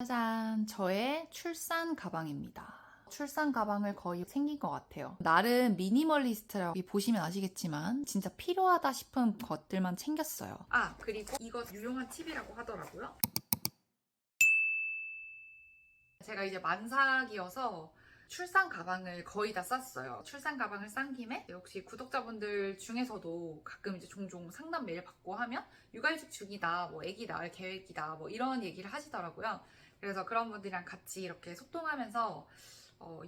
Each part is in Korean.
짜잔! 저의 출산 가방입니다. 출산 가방을 거의 챙긴 것 같아요. 나름 미니멀리스트라고 보시면 아시겠지만 진짜 필요하다 싶은 것들만 챙겼어요. 그리고 이거 유용한 팁이라고 하더라고요. 제가 이제 만삭이어서 출산 가방을 거의 다 쌌어요. 출산 가방을 싼 김에 혹시 구독자분들 중에서도 가끔 이제 종종 상담 메일 받고 하면 육아휴직 중이다, 뭐 아기 낳을 계획이다, 뭐 이런 얘기를 하시더라고요. 그래서 그런 분들이랑 같이 이렇게 소통하면서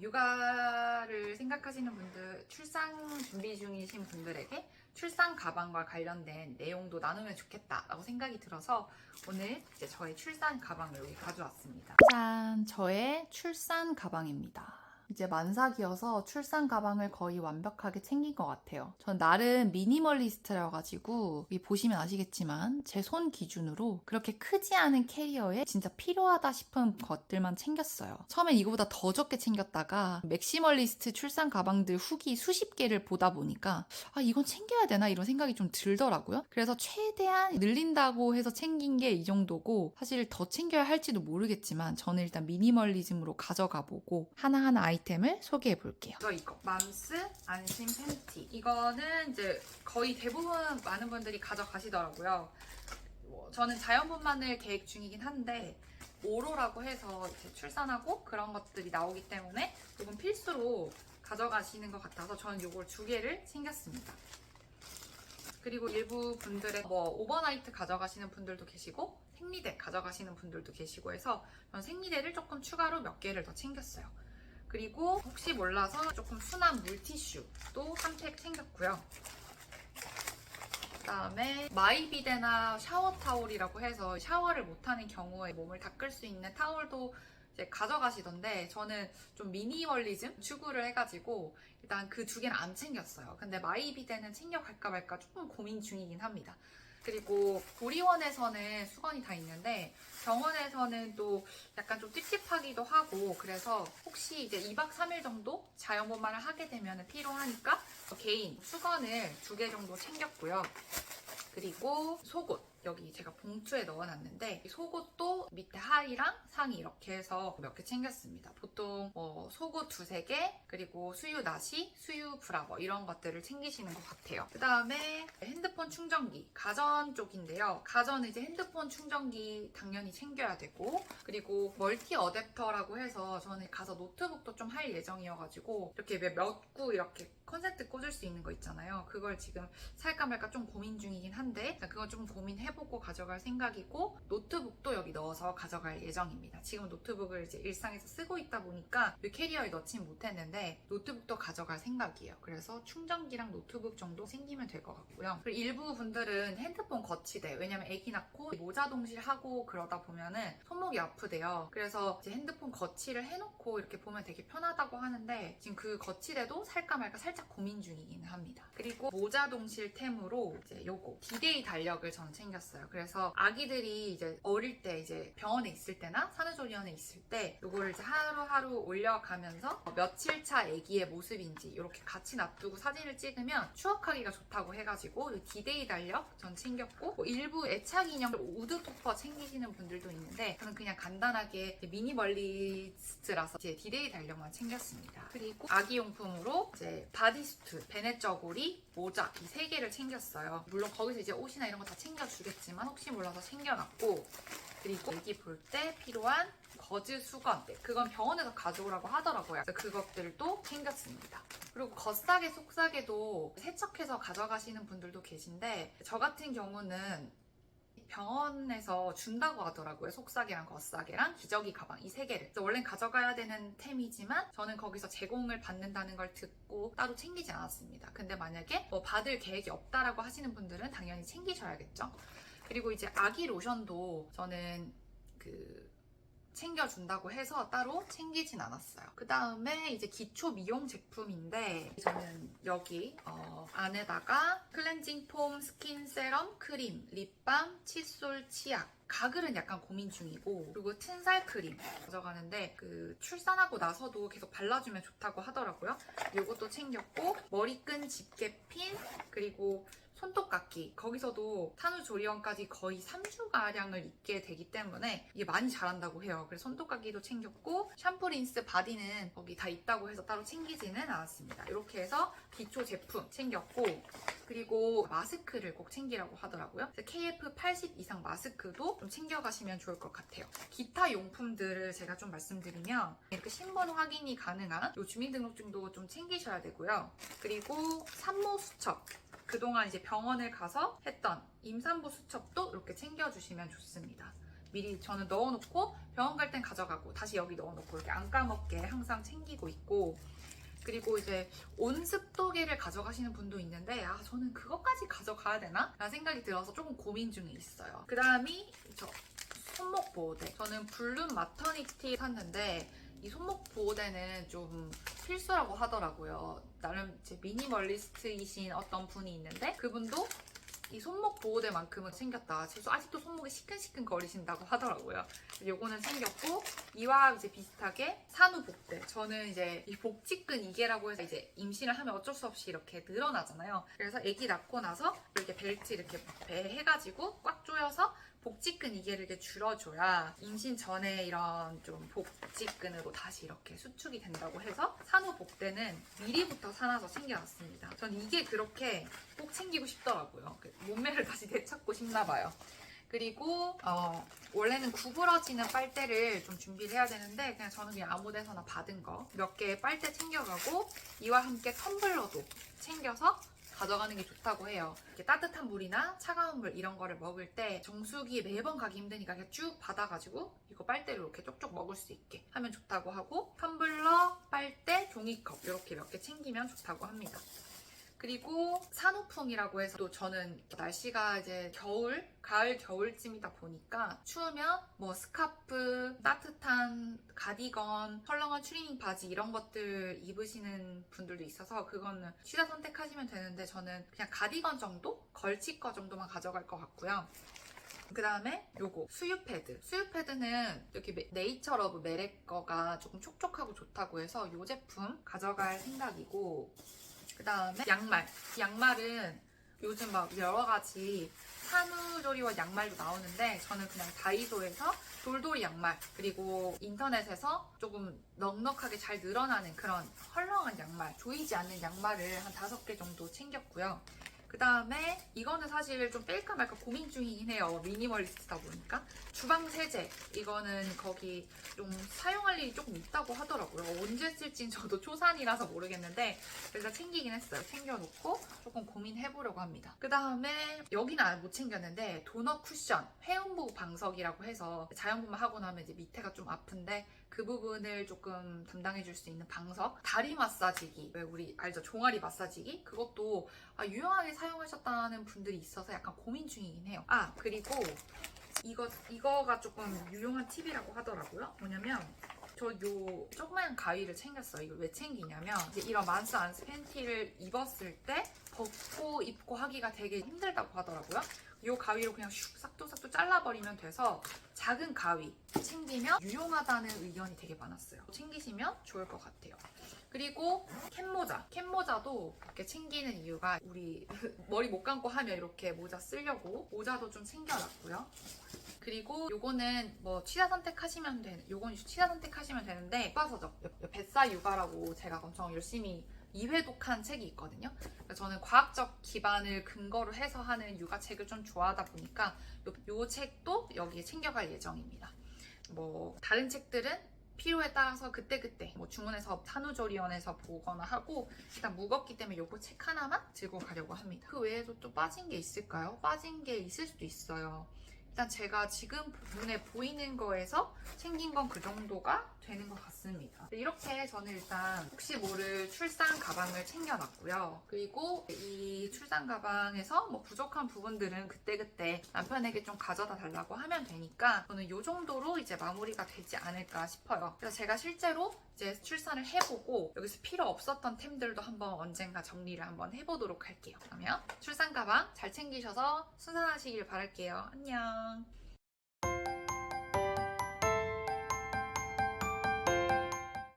육아를 생각하시는 분들, 출산 준비 중이신 분들에게 출산 가방과 관련된 내용도 나누면 좋겠다라고 생각이 들어서 오늘 이제 저의 출산 가방을 여기 가져왔습니다. 짜잔! 저의 출산 가방입니다. 이제 만삭이어서 출산 가방을 거의 완벽하게 챙긴 것 같아요. 전 나름 미니멀리스트라 가지고 보시면 아시겠지만 제 손 기준으로 그렇게 크지 않은 캐리어에 진짜 필요하다 싶은 것들만 챙겼어요. 처음엔 이거보다 더 적게 챙겼다가 맥시멀리스트 출산 가방들 후기 수십 개를 보다 보니까 이건 챙겨야 되나 이런 생각이 좀 들더라고요. 그래서 최대한 늘린다고 해서 챙긴 게 이 정도고 사실 더 챙겨야 할지도 모르겠지만 저는 일단 미니멀리즘으로 가져가 보고 하나하나 아이템을 소개해 볼게요. 이거 맘스 안심 팬티. 이거는 이제 거의 대부분 많은 분들이 가져가시더라고요. 저는 자연분만을 계획 중이긴 한데 오로라고 해서 이제 출산하고 그런 것들이 나오기 때문에 조금 필수로 가져가시는 것 같아서 저는 이걸 2개를 챙겼습니다. 그리고 일부 분들의 오버나이트 가져가시는 분들도 계시고 생리대 가져가시는 분들도 계시고 해서 저는 생리대를 조금 추가로 몇 개를 더 챙겼어요. 그리고 혹시 몰라서 조금 순한 물티슈도 한 팩 챙겼고요. 그다음에 마이비데나 샤워 타올이라고 해서 샤워를 못하는 경우에 몸을 닦을 수 있는 타올도 이제 가져가시던데 저는 좀 미니멀리즘 추구를 해가지고 일단 그 2개는 안 챙겼어요. 근데 마이비데는 챙겨갈까 말까 조금 고민 중이긴 합니다. 그리고 보리원에서는 수건이 다 있는데 병원에서는 또 약간 좀 찝찝하기도 하고 그래서 혹시 이제 2박 3일 정도 자연분만을 하게 되면 필요하니까 개인 수건을 2개 정도 챙겼고요. 그리고 속옷 여기 제가 봉투에 넣어놨는데 속옷도 밑에 하의랑 상의 이렇게 해서 몇 개 챙겼습니다. 보통 속옷 2-3개 그리고 수유 나시, 수유 브라 이런 것들을 챙기시는 것 같아요. 그 다음에 핸드폰 충전기 가전 쪽인데요. 가전은 이제 핸드폰 충전기 당연히 챙겨야 되고 그리고 멀티 어댑터라고 해서 저는 가서 노트북도 좀 할 예정이어가지고 이렇게 몇 구 이렇게 콘센트 꽂을 수 있는 거 있잖아요. 그걸 지금 살까 말까 좀 고민 중이긴 한데 그건 좀 고민해보고 가져갈 생각이고 노트북도 여기 넣어서 가져갈 예정입니다. 지금 노트북을 이제 일상에서 쓰고 있다 보니까 이 캐리어에 넣진 못했는데 노트북도 가져갈 생각이에요. 그래서 충전기랑 노트북 정도 생기면 될 것 같고요. 그리고 일부 분들은 핸드폰 거치대 왜냐면 아기 낳고 모자 동실하고 그러다 보면은 손목이 아프대요. 그래서 이제 핸드폰 거치를 해놓고 이렇게 보면 되게 편하다고 하는데 지금 그 거치대도 살까 말까 살짝 고민 중이긴 합니다. 그리고 모자 동실템으로 이제 요거 디데이 달력을 저는 챙겼어요. 그래서 아기들이 이제 어릴 때 이제 병원에 있을 때나 산후조리원에 있을 때 요거를 이제 하루하루 올려가면서 며칠 차 아기의 모습인지 이렇게 같이 놔두고 사진을 찍으면 추억하기가 좋다고 해가지고 이 디데이 달력 전 챙겼고 일부 애착 인형 우드 토퍼 챙기시는 분들도 있는데 저는 그냥 간단하게 미니멀리스트라서 이제 디데이 달력만 챙겼습니다. 그리고 아기용품으로 이제 바디수트, 베넷 저고리, 모자 이 3개를 챙겼어요. 물론 거기서 이제 옷이나 이런 거 다 챙겨주겠지만 혹시 몰라서 챙겨놨고 그리고 애기 볼 때 필요한 거즈 수건 그건 병원에서 가져오라고 하더라고요. 그래서 그것들도 챙겼습니다. 그리고 겉싸개 속싸개도 세척해서 가져가시는 분들도 계신데 저 같은 경우는 병원에서 준다고 하더라고요. 속싸개랑 겉싸개랑 기저귀 가방 이 3개를. 원래는 가져가야 되는 템이지만 저는 거기서 제공을 받는다는 걸 듣고 따로 챙기지 않았습니다. 근데 만약에 받을 계획이 없다라고 하시는 분들은 당연히 챙기셔야겠죠. 그리고 이제 아기 로션도 저는 챙겨준다고 해서 따로 챙기진 않았어요. 그 다음에 이제 기초 미용 제품인데 저는 여기 안에다가 클렌징 폼, 스킨 세럼, 크림, 립밤, 칫솔, 치약 가글은 약간 고민 중이고 그리고 튼살 크림 가져가는데 출산하고 나서도 계속 발라주면 좋다고 하더라고요. 이것도 챙겼고 머리끈 집게핀 그리고 손톱깎이, 거기서도 산후조리원까지 거의 3주가량을 입게 되기 때문에 이게 많이 자란다고 해요. 그래서 손톱깎이도 챙겼고, 샴푸, 린스, 바디는 거기 다 있다고 해서 따로 챙기지는 않았습니다. 이렇게 해서 기초 제품 챙겼고, 그리고 마스크를 꼭 챙기라고 하더라고요. KF80 이상 마스크도 좀 챙겨가시면 좋을 것 같아요. 기타 용품들을 제가 좀 말씀드리면, 이렇게 신분 확인이 가능한 요 주민등록증도 좀 챙기셔야 되고요. 그리고 산모 수첩, 그동안 이제 병원을 가서 했던 임산부 수첩도 이렇게 챙겨주시면 좋습니다. 미리 저는 넣어놓고 병원 갈 땐 가져가고 다시 여기 넣어놓고 이렇게 안 까먹게 항상 챙기고 있고, 그리고 이제 온습도계를 가져가시는 분도 있는데 저는 그것까지 가져가야 되나? 라는 생각이 들어서 조금 고민 중에 있어요. 그 다음이 저 손목 보호대. 저는 블룸 마터니티 샀는데 이 손목 보호대는 좀 필수라고 하더라고요. 나름 이제 미니멀리스트이신 어떤 분이 있는데 그분도 이 손목 보호대만큼은 챙겼다. 아직도 손목이 시큰시큰 거리신다고 하더라고요. 요거는 챙겼고, 이와 이제 비슷하게 산후복대. 저는 이제 이 복직근 이개라고 해서 이제 임신을 하면 어쩔 수 없이 이렇게 늘어나잖아요. 그래서 아기 낳고 나서 이렇게 벨트 이렇게 배 해가지고 꽉 조여서 복직근 이개를 이렇게 줄여줘야 임신 전에 이런 좀 복직근으로 다시 이렇게 수축이 된다고 해서 산후복대는 미리부터 사놔서 챙겨놨습니다. 전 이게 그렇게 꼭 챙기고 싶더라고요. 몸매를 다시 되찾고 싶나 봐요. 그리고 원래는 구부러지는 빨대를 좀 준비를 해야 되는데 저는 그냥 아무 데서나 받은 거 몇 개 빨대 챙겨가고, 이와 함께 텀블러도 챙겨서 가져가는 게 좋다고 해요. 이렇게 따뜻한 물이나 차가운 물 이런 거를 먹을 때 정수기 매번 가기 힘드니까 그냥 쭉 받아가지고 이거 빨대로 이렇게 쪽쪽 먹을 수 있게 하면 좋다고 하고, 텀블러, 빨대, 종이컵 이렇게 몇 개 챙기면 좋다고 합니다. 그리고 산후풍이라고 해서 또 저는 날씨가 이제 가을, 겨울쯤이다 보니까 추우면 뭐 스카프, 따뜻한 가디건, 헐렁한 추리닝 바지 이런 것들 입으시는 분들도 있어서 그거는 취사 선택하시면 되는데 저는 그냥 가디건 정도? 걸칠 거 정도만 가져갈 것 같고요. 그 다음에 요거 수유 패드. 수유 패드는 이렇게 네이처러브 메렉 거가 조금 촉촉하고 좋다고 해서 이 제품 가져갈 생각이고, 그 다음에 양말은 요즘 막 여러 가지 산후조리원 양말도 나오는데 저는 그냥 다이소에서 돌돌이 양말, 그리고 인터넷에서 조금 넉넉하게 잘 늘어나는 그런 헐렁한 양말, 조이지 않는 양말을 한 5개 정도 챙겼고요. 그 다음에 이거는 사실 좀 뺄까 말까 고민 중이긴 해요. 미니멀리스트다 보니까. 주방 세제. 이거는 거기 좀 사용할 일이 조금 있다고 하더라고요. 언제 쓸진 저도 초산이라서 모르겠는데 그래서 챙기긴 했어요. 챙겨놓고 조금 고민해보려고 합니다. 그 다음에 여기는 못 챙겼는데 도넛 쿠션, 회음부 방석이라고 해서 자연분만 하고 나면 이제 밑에가 좀 아픈데 그 부분을 조금 담당해줄 수 있는 방석, 다리 마사지기, 왜 우리 알죠? 종아리 마사지기? 그것도 유용하게 사용하셨다는 분들이 있어서 약간 고민 중이긴 해요. 그리고 이거가 조금 유용한 팁이라고 하더라고요. 뭐냐면 저 요 조그만 가위를 챙겼어요. 이걸 왜 챙기냐면 이제 이런 만스 안스 팬티를 입었을 때 벗고 입고 하기가 되게 힘들다고 하더라고요. 이 가위로 그냥 슉 싹둑싹둑 잘라버리면 돼서 작은 가위 챙기면 유용하다는 의견이 되게 많았어요. 챙기시면 좋을 것 같아요. 그리고 캡모자도 이렇게 챙기는 이유가 우리 머리 못 감고 하면 이렇게 모자 쓰려고 모자도 좀 챙겨놨고요. 그리고 요거는 뭐 취사 선택하시면 되는데 교과서적 뱃사 육아라고 제가 엄청 열심히 2회독한 책이 있거든요. 저는 과학적 기반을 근거로 해서 하는 육아책을 좀 좋아하다 보니까 요 책도 여기에 챙겨갈 예정입니다. 뭐 다른 책들은 필요에 따라서 그때그때 뭐 주문해서 산후조리원에서 보거나 하고, 일단 무겁기 때문에 요거 책 하나만 들고 가려고 합니다. 그 외에도 또 빠진 게 있을까요? 빠진 게 있을 수도 있어요. 일단 제가 지금 눈에 보이는 거에서 챙긴 건 그 정도가 되는 것 같습니다. 이렇게 저는 일단 혹시 모를 출산 가방을 챙겨놨고요. 그리고 이 출산 가방에서 뭐 부족한 부분들은 그때그때 남편에게 좀 가져다 달라고 하면 되니까 저는 이 정도로 이제 마무리가 되지 않을까 싶어요. 그래서 제가 실제로 이제 출산을 해보고 여기서 필요 없었던 템들도 한번 언젠가 정리를 한번 해보도록 할게요. 그러면 출산 가방 잘 챙기셔서 순산하시길 바랄게요. 안녕.